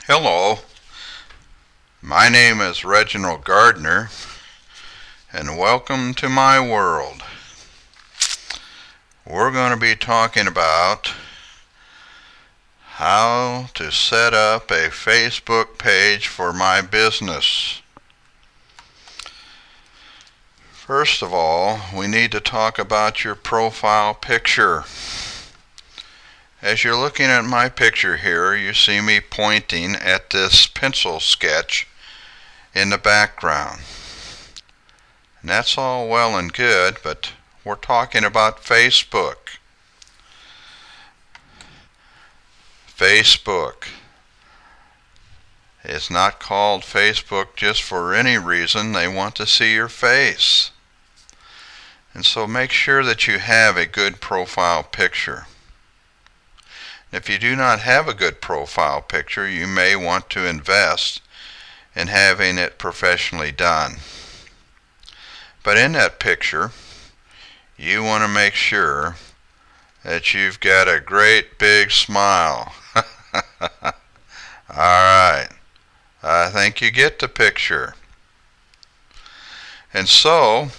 Hello, my name is Reginald Gardner, and welcome to my world. We're going to be talking about how to set up a Facebook page for my business. First of all, we need to talk about your profile picture. As you're looking at my picture here, you see me pointing at this pencil sketch in the background. And that's all well and good, but we're talking about Facebook. Facebook is not called Facebook just for any reason. They want to see your face. And so make sure that you have a good profile picture. If you do not have a good profile picture, you may want to invest in having it professionally done. But in that picture, you want to make sure that you've got a great big smile. Alright, I think you get the picture. And so,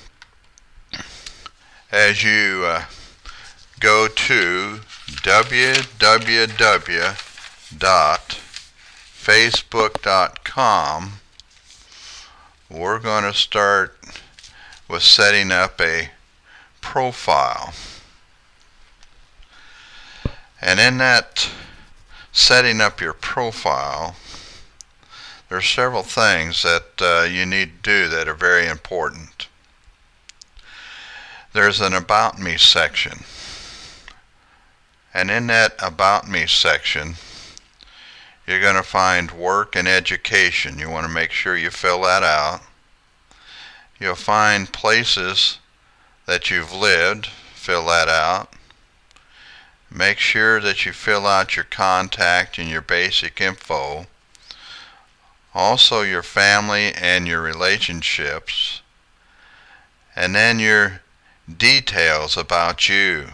as you go to www.facebook.com, we're going to start with setting up a profile. And in that setting up your profile, there are several things that you need to do that are very important. There's an About Me section. And in that About Me section, you're going to find work and education. You want to make sure you fill that out. You'll find places that you've lived. Fill that out. Make sure that you fill out your contact and your basic info. Also your family and your relationships. And then your details about you.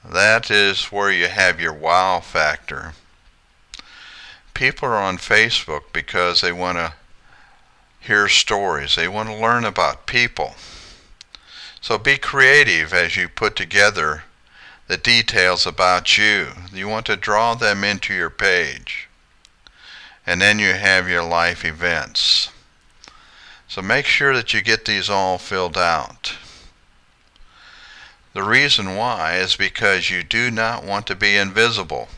That is where you have your wow factor. People are on Facebook because they want to hear stories. They want to learn about people. So be creative as you put together the details about you. You want to draw them into your page. And then you have your life events. So make sure that you get these all filled out. The reason why is because you do not want to be invisible.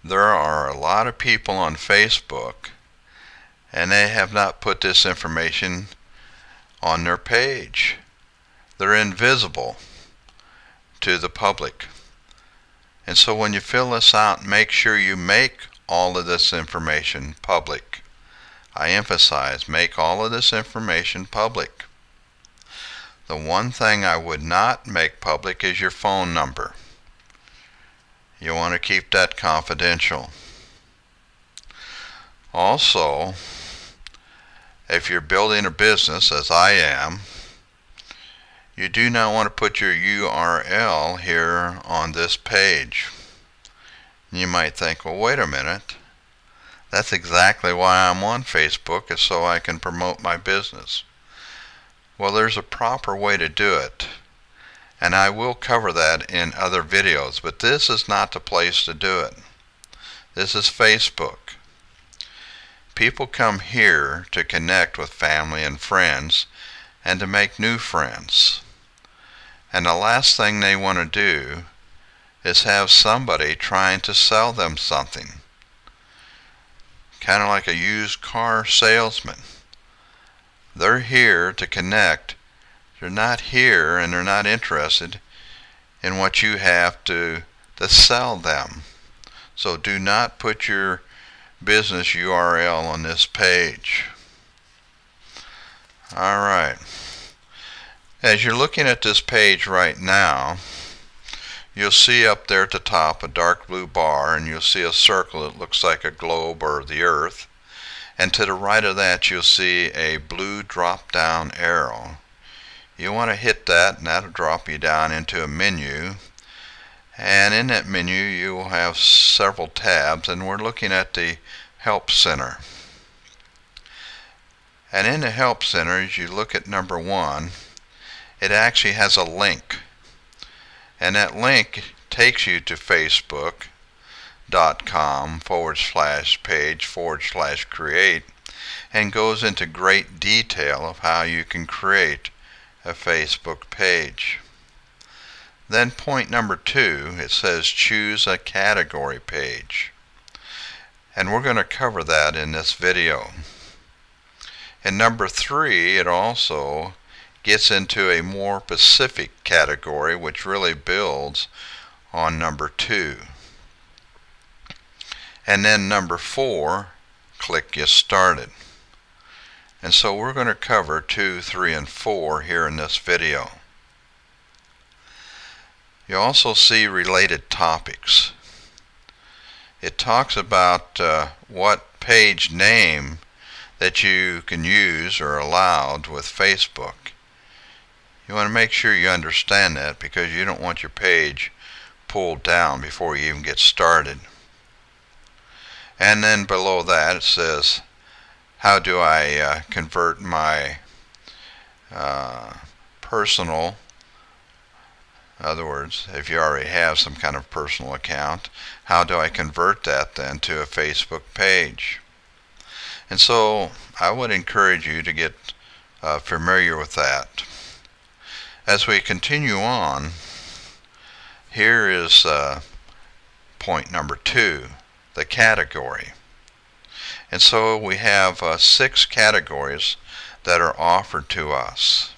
There are a lot of people on Facebook, and they have not put this information on their page. They're invisible to the public. And so when you fill this out, make sure you make all of this information public. I emphasize, make all of this information public. The one thing I would not make public is your phone number. You want to keep that confidential. Also, if you're building a business, as I am, you do not want to put your URL here on this page. You might think, well, wait a minute. That's exactly why I'm on Facebook, is so I can promote my business. Well, there's a proper way to do it, and I will cover that in other videos, but this is not the place to do it. This is Facebook. People come here to connect with family and friends and to make new friends. And the last thing they want to do is have somebody trying to sell them something. Kind of like a used car salesman. They're here to connect. They're not here and they're not interested in what you have to sell them. So do not put your business URL on this page. Alright. As you're looking at this page right now, you'll see up there at the top a dark blue bar, and you'll see a circle that looks like a globe or the earth. And to the right of that, you'll see a blue drop-down arrow. You want to hit that, and that'll drop you down into a menu. And in that menu you will have several tabs, and we're looking at the Help Center. And in the Help Center, as you look at number 1, it actually has a link. And that link takes you to facebook.com/page/create and goes into great detail of how you can create a Facebook page. Then point number 2, it says choose a category page. And we're going to cover that in this video. In number 3, it also gets into a more specific category, which really builds on number 2. And then number 4, click Get Started. And so we're going to cover 2, 3, and 4 here in this video. You also see related topics. It talks about what page name that you can use or allowed with Facebook. You want to make sure you understand that, because you don't want your page pulled down before you even get started. And then below that it says, how do I convert my personal, in other words, if you already have some kind of personal account, how do I convert that then to a Facebook page? And so I would encourage you to get familiar with that. As we continue on, here is point number 2, the category. And so we have 6 categories that are offered to us.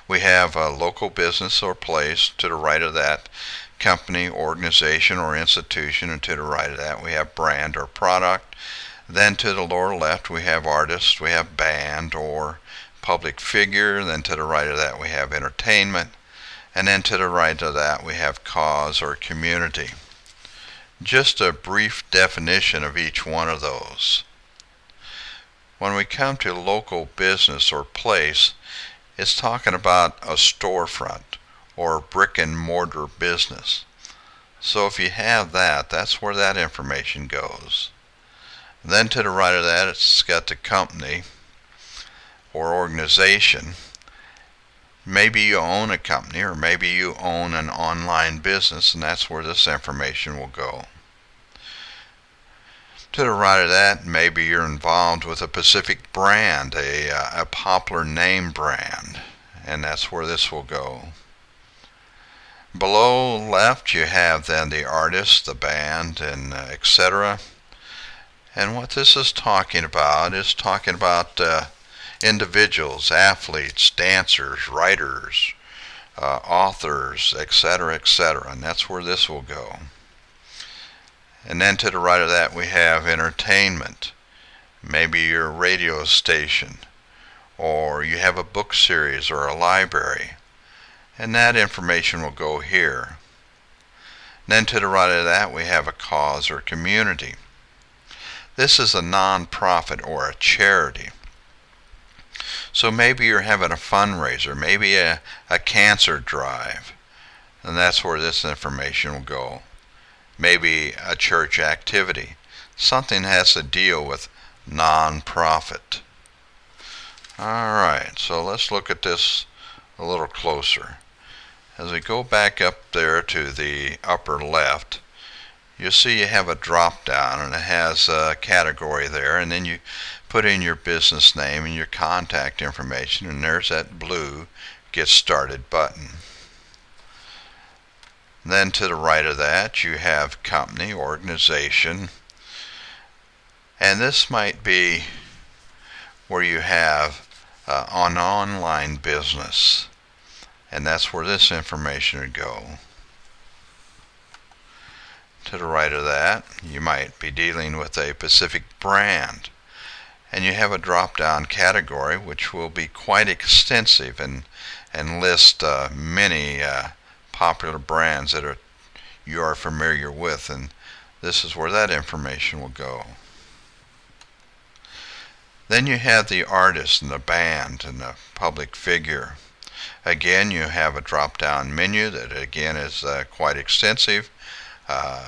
We have a local business or place. To the right of that, company, organization, or institution. And to the right of that, we have brand or product. Then to the lower left, we have artist, we have band or public figure. Then to the right of that, we have entertainment. And then to the right of that, we have cause or community. Just a brief definition of each one of those. When we come to local business or place, it's talking about a storefront or a brick and mortar business. So if you have that, that's where that information goes. Then to the right of that, it's got the company or organization. Maybe you own a company, or maybe you own an online business, and that's where this information will go. To the right of that, maybe you're involved with a specific brand, a popular name brand, and that's where this will go. Below left, you have then the artist, the band, and etc. And what this is talking about individuals, athletes, dancers, writers, authors, etc., etc. And that's where this will go. And then to the right of that, we have entertainment. Maybe your radio station, or you have a book series or a library. And that information will go here. Then to the right of that, we have a cause or community. This is a non-profit or a charity. So maybe you're having a fundraiser, maybe a cancer drive, and that's where this information will go. Maybe a church activity. Something has to deal with non-profit. Alright, so let's look at this a little closer. As we go back up there to the upper left, you'll see you have a drop down, and it has a category there, and then you put in your business name and your contact information, and there's that blue Get Started button. Then to the right of that, you have company, organization, and this might be where you have an online business, and that's where this information would go. To the right of that, you might be dealing with a specific brand, and you have a drop-down category which will be quite extensive and list many popular brands that you are familiar with, and this is where that information will go. Then you have the artist and the band and the public figure. Again, you have a drop-down menu that again is quite extensive.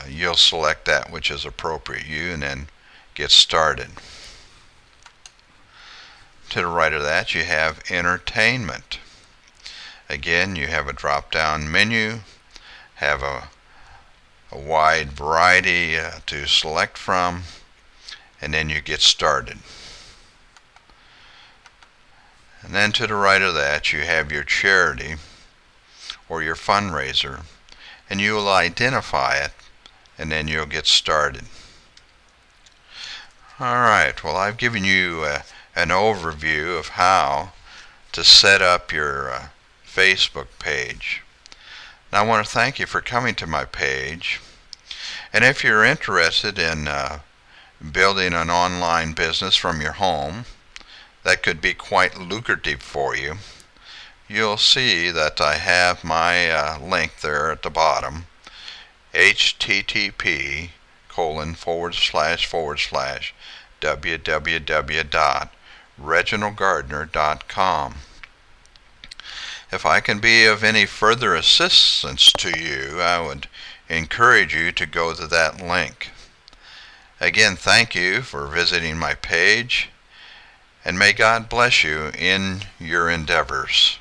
You'll select that which is appropriate to you and then get started. To the right of that, you have entertainment. Again, you have a drop-down menu, have a wide variety to select from, and then you get started. And then to the right of that, you have your charity or your fundraiser, and you will identify it, and then you'll get started. Alright, well, I've given you an overview of how to set up your Facebook page. Now, I want to thank you for coming to my page, and if you're interested in building an online business from your home that could be quite lucrative for you, you'll see that I have my link there at the bottom, http://www.reginaldgardner.com. If I can be of any further assistance to you, I would encourage you to go to that link. Again, thank you for visiting my page, and may God bless you in your endeavors.